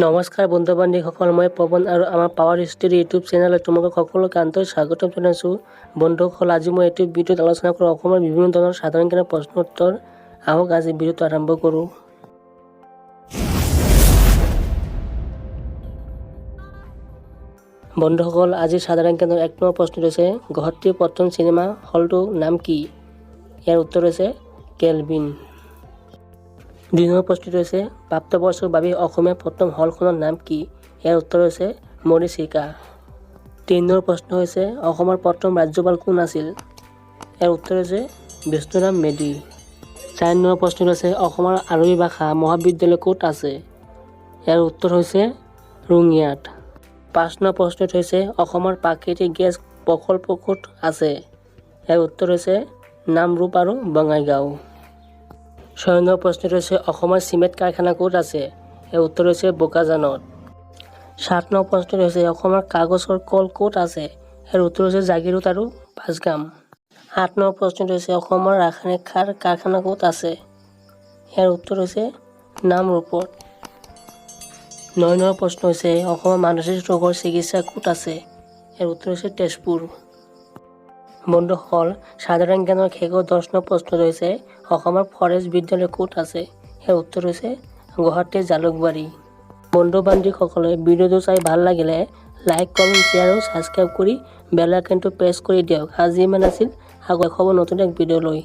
নমস্কাৰ বন্ধু বান্ধৱীসকল, মই পৱন আৰু আমাৰ পাৱাৰ হিষ্ট্ৰী ইউটিউব চেনেলত তোমালোকক সকলোকে আন্তৰিক স্বাগতম জনাইছোঁ। বন্ধুসকল, আজি মই এইটো ভিডিঅ'ত আলোচনা কৰোঁ অসমৰ বিভিন্ন ধৰণৰ সাধাৰণ জ্ঞানৰ প্ৰশ্ন উত্তৰ। আহক আজি ভিডিঅ'টো আৰম্ভ কৰোঁ। বন্ধুসকল, আজি সাধাৰণ জ্ঞানৰ 1 নম্বৰ প্ৰশ্ন হৈছে গুৱাহাটীৰ প্ৰথম চিনেমা হলটোৰ নাম কি? ইয়াৰ উত্তৰ হৈছে কেলভিন। 2 নম্বৰ প্ৰশ্নটো হৈছে প্ৰাপ্তবয়স্কৰ বাবে অসমীয়া প্ৰথম হলখনৰ নাম কি? ইয়াৰ উত্তৰ হৈছে মৰীচিকা। 3 নম্বৰ প্ৰশ্ন হৈছে অসমৰ প্ৰথম ৰাজ্যপাল কোন আছিল? ইয়াৰ উত্তৰ হৈছে বিষ্ণুৰাম মেধি। 4 নম্বৰ প্ৰশ্নটো হৈছে অসমৰ আৰবী ভাষা মহাবিদ্যালয় ক'ত আছে? ইয়াৰ উত্তৰ হৈছে ৰঙিয়াত। 5 নম্বৰ প্ৰশ্নটো হৈছে অসমৰ প্ৰাকৃতিক গেছ প্ৰকল্প ক'ত আছে? ইয়াৰ উত্তৰ হৈছে নামৰূপ আৰু বঙাইগাঁও। 6 নম্বৰ প্ৰশ্নটো হৈছে অসমৰ চিমেণ্ট কাৰখানা ক'ত আছে? ইয়াৰ উত্তৰ হৈছে বোকাজানত। 7 নম্বৰ প্ৰশ্নটো হৈছে অসমৰ কাগজৰ কল ক'ত আছে? ইয়াৰ উত্তৰ হৈছে জাগিৰোড আৰু পাঁচগাম। 8 নম্বৰ প্ৰশ্নটো হৈছে অসমৰ ৰাসায়নিক সাৰ কাৰখানা ক'ত আছে? ইয়াৰ উত্তৰ হৈছে নামৰূপত। 9 নম্বৰ প্ৰশ্ন হৈছে অসমৰ মানসিক ৰোগৰ চিকিৎসা ক'ত আছে? ইয়াৰ উত্তৰ হৈছে তেজপুৰ। বন্ধুসকল, সাধাৰণ জ্ঞানৰ শেষৰ 10 নম্বৰ প্ৰশ্নটো হৈছে অসমৰ ফৰেষ্ট বিদ্যালয় ক'ত আছে? ইয়াৰ উত্তৰ হৈছে গুৱাহাটীৰ জালুকবাৰী। বন্ধু বান্ধৱীসকলে ভিডিঅ'টো চাই ভাল লাগিলে লাইক, কমেণ্ট, শ্বেয়াৰ আৰু ছাবস্ক্ৰাইব কৰি বেল আইকনটো প্ৰেছ কৰি দিয়ক। আজি ইমান আছিল, আকৌ হ'ব নতুন এক ভিডিঅ' লৈ।